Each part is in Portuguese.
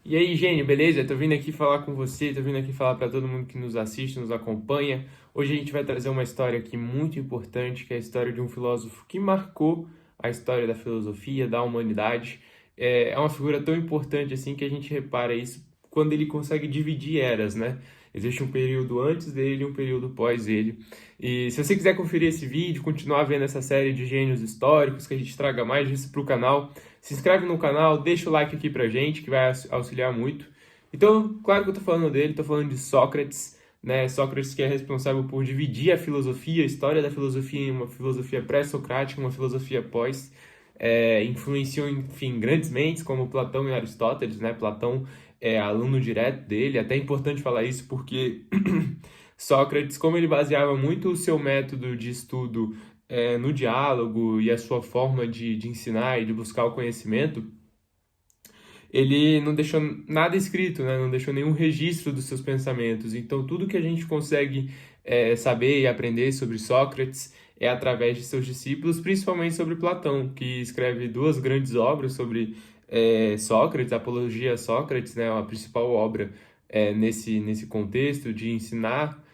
E aí, Gênio, beleza? Tô vindo aqui falar com você, tô vindo aqui falar para todo mundo que nos assiste, nos acompanha. Hoje a gente vai trazer uma história aqui muito importante, que é a história de um filósofo que marcou a história da filosofia, da humanidade. É uma figura tão importante assim que a gente repara isso quando ele consegue dividir eras, né? Existe um período antes dele e um período pós ele. E se você quiser conferir esse vídeo, continuar vendo essa série de gênios históricos, que a gente traga mais disso para o canal, se inscreve no canal, deixa o like aqui pra gente, que vai auxiliar muito. Então, claro que eu tô falando dele, tô falando de Sócrates, né? Sócrates que é responsável por dividir a filosofia, a história da filosofia em uma filosofia pré-socrática, uma filosofia pós. Influenciou, enfim, grandes mentes como Platão e Aristóteles, né? Platão é aluno direto dele, até é importante falar isso porque Sócrates, como ele baseava muito o seu método de estudo no diálogo e a sua forma de ensinar e de buscar o conhecimento, ele não deixou nada escrito, né? Não deixou nenhum registro dos seus pensamentos. Então, tudo que a gente consegue saber e aprender sobre Sócrates é através de seus discípulos, principalmente sobre Platão, que escreve duas grandes obras sobre Sócrates, a Apologia a Sócrates, né? A principal obra nesse contexto de ensinar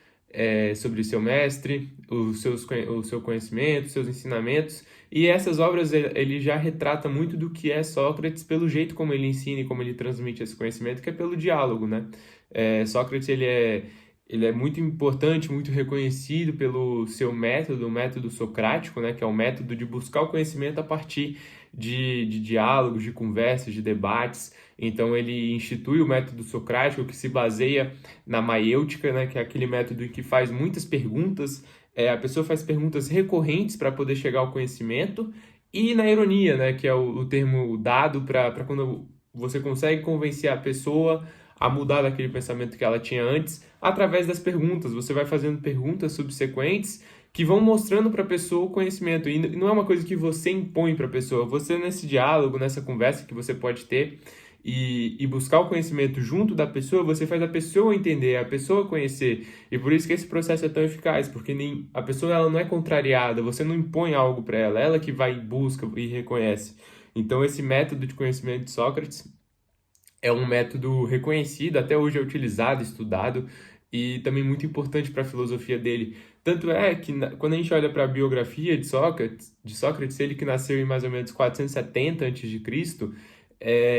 sobre o seu mestre, o seu conhecimento, os seus ensinamentos. E essas obras ele já retrata muito do que é Sócrates pelo jeito como ele ensina e como ele transmite esse conhecimento, que é pelo diálogo, né? Sócrates ele é muito importante, muito reconhecido pelo seu método, o método socrático, né? Que é o método de buscar o conhecimento a partir de diálogos, de conversas, de debates. Então ele institui o método socrático que se baseia na maiêutica, né? Que é aquele método em que faz muitas perguntas, a pessoa faz perguntas recorrentes para poder chegar ao conhecimento, e na ironia, né, que é o termo dado para quando você consegue convencer a pessoa a mudar daquele pensamento que ela tinha antes, através das perguntas. Você vai fazendo perguntas subsequentes que vão mostrando para a pessoa o conhecimento. E não é uma coisa que você impõe para a pessoa. Você, nesse diálogo, nessa conversa que você pode ter, e buscar o conhecimento junto da pessoa, você faz a pessoa entender, a pessoa conhecer. E por isso que esse processo é tão eficaz, porque nem a pessoa ela não é contrariada, você não impõe algo para ela que vai em busca e reconhece. Então esse método de conhecimento de Sócrates é um método reconhecido, até hoje é utilizado, estudado e também muito importante para a filosofia dele. Tanto é que quando a gente olha para a biografia de Sócrates, ele que nasceu em mais ou menos 470 a.C.,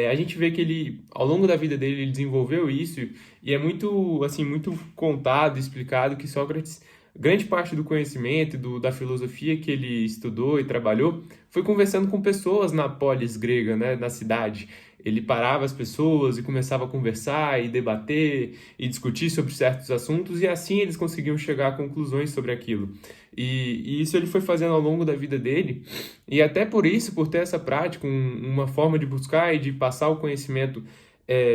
a gente vê que ele, ao longo da vida dele, ele desenvolveu isso e é muito, assim, muito contado, explicado que Sócrates, grande parte do conhecimento da filosofia que ele estudou e trabalhou foi conversando com pessoas na polis grega, né, na cidade. Ele parava as pessoas e começava a conversar e debater e discutir sobre certos assuntos e assim eles conseguiam chegar a conclusões sobre aquilo. E isso ele foi fazendo ao longo da vida dele, e até por isso, por ter essa prática, uma forma de buscar e de passar o conhecimento,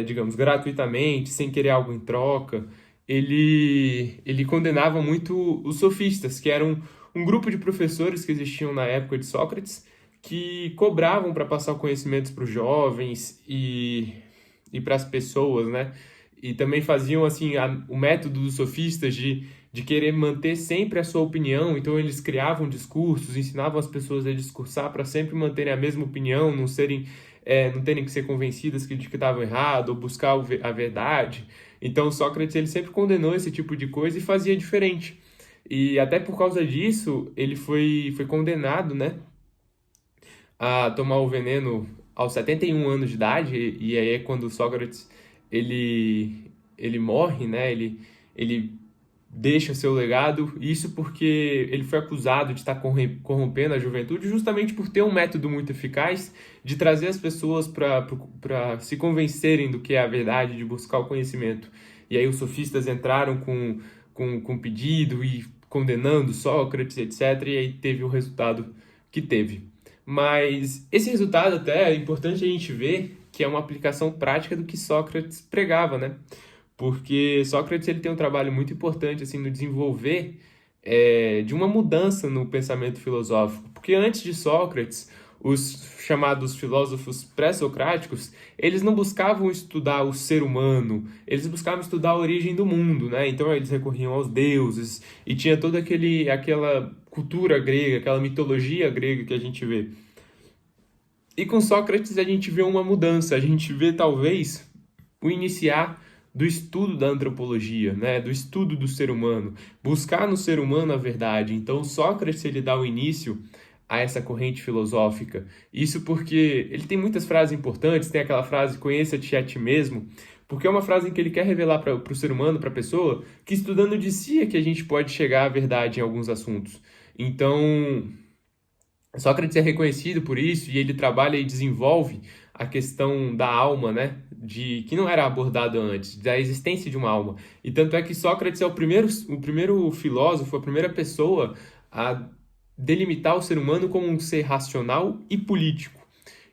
digamos, gratuitamente, sem querer algo em troca, ele condenava muito os sofistas, que eram um grupo de professores que existiam na época de Sócrates, que cobravam para passar o conhecimento para os jovens e para as pessoas, né? E também faziam assim o método dos sofistas de querer manter sempre a sua opinião, então eles criavam discursos, ensinavam as pessoas a discursar para sempre manterem a mesma opinião, não terem que ser convencidas de que estavam errado ou buscar a verdade. Então Sócrates ele sempre condenou esse tipo de coisa e fazia diferente. E até por causa disso, ele foi condenado, né, a tomar o veneno aos 71 anos de idade, e aí é quando Sócrates ele morre, né? Ele deixa seu legado, isso porque ele foi acusado de estar corrompendo a juventude justamente por ter um método muito eficaz de trazer as pessoas para se convencerem do que é a verdade, de buscar o conhecimento. E aí os sofistas entraram com pedido e condenando Sócrates, etc. E aí teve o resultado que teve. Mas esse resultado até é importante a gente ver que é uma aplicação prática do que Sócrates pregava, né? Porque Sócrates ele tem um trabalho muito importante assim no desenvolver de uma mudança no pensamento filosófico. Porque antes de Sócrates, os chamados filósofos pré-socráticos, eles não buscavam estudar o ser humano, eles buscavam estudar a origem do mundo, né? Então eles recorriam aos deuses e tinha toda aquela cultura grega, aquela mitologia grega que a gente vê. E com Sócrates a gente vê uma mudança, a gente vê talvez o iniciar do estudo da antropologia, né, do estudo do ser humano, buscar no ser humano a verdade. Então, Sócrates ele dá o início a essa corrente filosófica. Isso porque ele tem muitas frases importantes, tem aquela frase conheça-te a ti mesmo, porque é uma frase em que ele quer revelar para o ser humano, para a pessoa, que estudando de si é que a gente pode chegar à verdade em alguns assuntos. Então, Sócrates é reconhecido por isso e ele trabalha e desenvolve a questão da alma, né? De que não era abordado antes, da existência de uma alma. E tanto é que Sócrates é o primeiro filósofo, a primeira pessoa a delimitar o ser humano como um ser racional e político.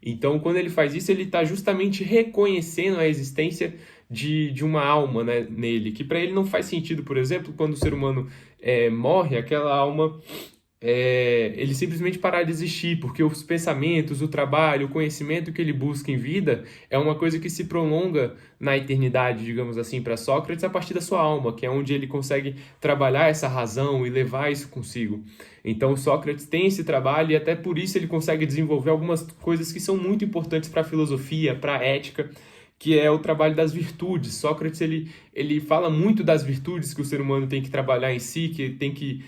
Então, quando ele faz isso, ele está justamente reconhecendo a existência de uma alma, né, nele, que para ele não faz sentido, por exemplo, quando o ser humano morre, aquela alma ele simplesmente parar de existir, porque os pensamentos, o trabalho, o conhecimento que ele busca em vida é uma coisa que se prolonga na eternidade, digamos assim, para Sócrates, a partir da sua alma, que é onde ele consegue trabalhar essa razão e levar isso consigo. Então, Sócrates tem esse trabalho e até por isso ele consegue desenvolver algumas coisas que são muito importantes para a filosofia, para a ética, que é o trabalho das virtudes. Sócrates ele fala muito das virtudes que o ser humano tem que trabalhar em si, que tem que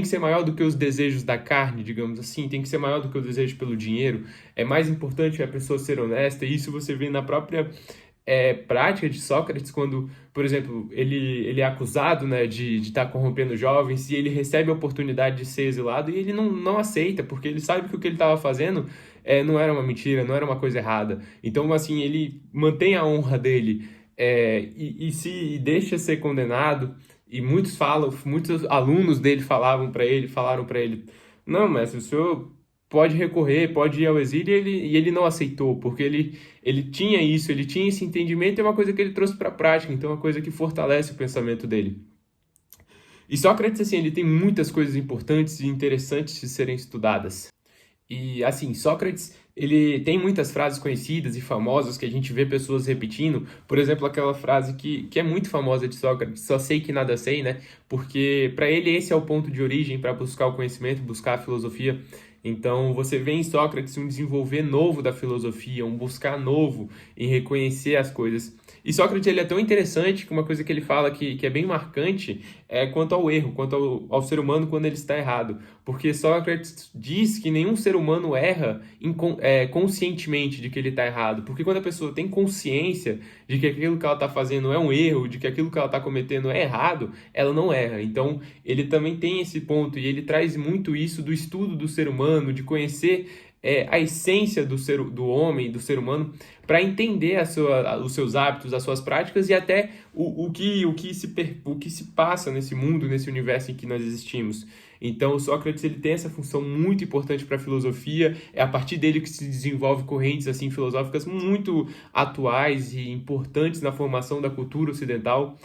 ser maior do que os desejos da carne, digamos assim, tem que ser maior do que o desejo pelo dinheiro. É mais importante a pessoa ser honesta, e isso você vê na própria prática de Sócrates, quando, por exemplo, ele é acusado, né, de estar corrompendo jovens, e ele recebe a oportunidade de ser exilado, e ele não aceita, porque ele sabe que o que ele estava fazendo não era uma mentira, não era uma coisa errada. Então, assim, ele mantém a honra dele, e se deixa ser condenado. E muitos alunos dele falaram para ele, não, mestre, o senhor pode recorrer, pode ir ao exílio, e ele não aceitou, porque ele tinha isso, ele tinha esse entendimento, é uma coisa que ele trouxe para a prática, então é uma coisa que fortalece o pensamento dele. E Sócrates, assim, ele tem muitas coisas importantes e interessantes de serem estudadas. E assim, Sócrates, ele tem muitas frases conhecidas e famosas que a gente vê pessoas repetindo. Por exemplo, aquela frase que é muito famosa de Sócrates, só sei que nada sei, né? Porque para ele esse é o ponto de origem para buscar o conhecimento, buscar a filosofia. Então, você vê em Sócrates um desenvolver novo da filosofia, um buscar novo em reconhecer as coisas. E Sócrates ele é tão interessante que uma coisa que ele fala que é bem marcante é quanto ao erro, quanto ao ser humano quando ele está errado. Porque Sócrates diz que nenhum ser humano erra conscientemente de que ele está errado. Porque quando a pessoa tem consciência de que aquilo que ela está fazendo é um erro, de que aquilo que ela está cometendo é errado, ela não erra. Então, ele também tem esse ponto e ele traz muito isso do estudo do ser humano, de conhecer a essência do homem, do ser humano, para entender os seus hábitos, as suas práticas e até o que se passa nesse mundo, nesse universo em que nós existimos. Então, o Sócrates ele tem essa função muito importante para a filosofia, é a partir dele que se desenvolve correntes assim filosóficas muito atuais e importantes na formação da cultura ocidental.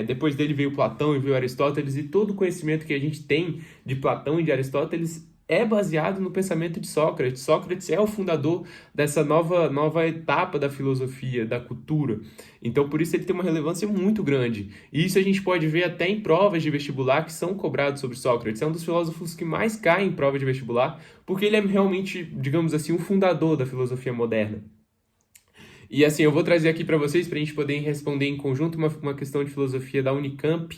Depois dele veio Platão e veio Aristóteles, e todo o conhecimento que a gente tem de Platão e de Aristóteles é baseado no pensamento de Sócrates. Sócrates é o fundador dessa nova etapa da filosofia, da cultura. Então, por isso ele tem uma relevância muito grande. E isso a gente pode ver até em provas de vestibular que são cobradas sobre Sócrates. É um dos filósofos que mais cai em prova de vestibular, porque ele é realmente, digamos assim, o fundador da filosofia moderna. E assim, eu vou trazer aqui para vocês, para a gente poder responder em conjunto uma questão de filosofia da Unicamp,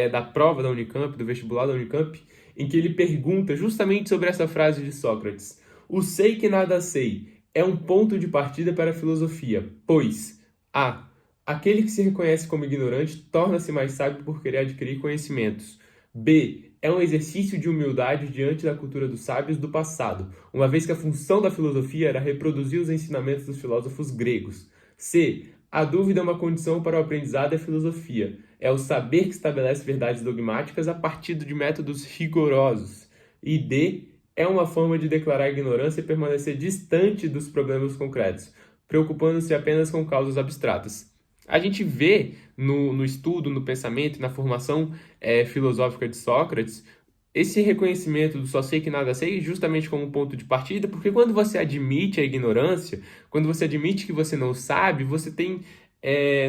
da prova da Unicamp, do vestibular da Unicamp, em que ele pergunta justamente sobre essa frase de Sócrates. O sei que nada sei é um ponto de partida para a filosofia, pois a. Aquele que se reconhece como ignorante torna-se mais sábio por querer adquirir conhecimentos. B. É um exercício de humildade diante da cultura dos sábios do passado, uma vez que a função da filosofia era reproduzir os ensinamentos dos filósofos gregos. C. A dúvida é uma condição para o aprendizado da filosofia. É o saber que estabelece verdades dogmáticas a partir de métodos rigorosos. E D. É uma forma de declarar a ignorância e permanecer distante dos problemas concretos, preocupando-se apenas com causas abstratas. A gente vê no estudo, no pensamento, na formação filosófica de Sócrates, esse reconhecimento do só sei que nada sei justamente como ponto de partida, porque quando você admite a ignorância, quando você admite que você não sabe, você tem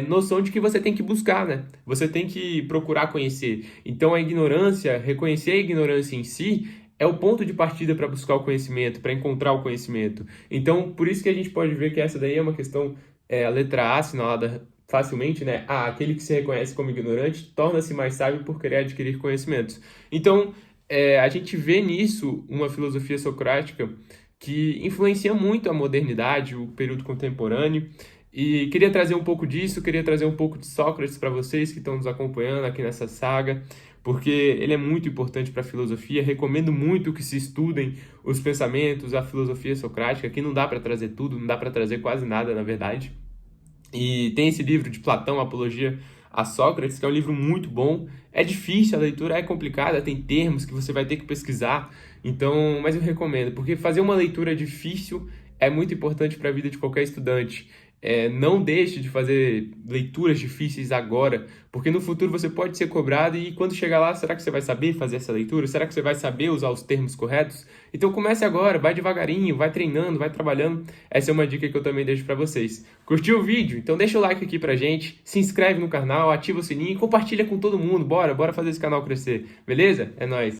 noção de que você tem que buscar, né? Você tem que procurar conhecer. Então a ignorância, reconhecer a ignorância em si, é o ponto de partida para buscar o conhecimento, para encontrar o conhecimento. Então, por isso que a gente pode ver que essa daí é uma questão a letra A, assinalada facilmente, né? A, aquele que se reconhece como ignorante, torna-se mais sábio por querer adquirir conhecimentos. Então, a gente vê nisso uma filosofia socrática que influencia muito a modernidade, o período contemporâneo. E queria trazer um pouco disso, queria trazer um pouco de Sócrates para vocês que estão nos acompanhando aqui nessa saga, porque ele é muito importante para a filosofia. Recomendo muito que se estudem os pensamentos, a filosofia socrática. Aqui não dá para trazer tudo, não dá para trazer quase nada, na verdade. E tem esse livro de Platão, Apologia a Sócrates, que é um livro muito bom. É difícil, a leitura é complicada, tem termos que você vai ter que pesquisar. Então, mas eu recomendo, porque fazer uma leitura difícil é muito importante para a vida de qualquer estudante. Não deixe de fazer leituras difíceis agora, porque no futuro você pode ser cobrado e quando chegar lá, será que você vai saber fazer essa leitura? Será que você vai saber usar os termos corretos? Então comece agora, vai devagarinho, vai treinando, vai trabalhando. Essa é uma dica que eu também deixo para vocês. Curtiu o vídeo? Então deixa o like aqui pra gente, se inscreve no canal, ativa o sininho e compartilha com todo mundo. Bora fazer esse canal crescer, beleza? É nóis!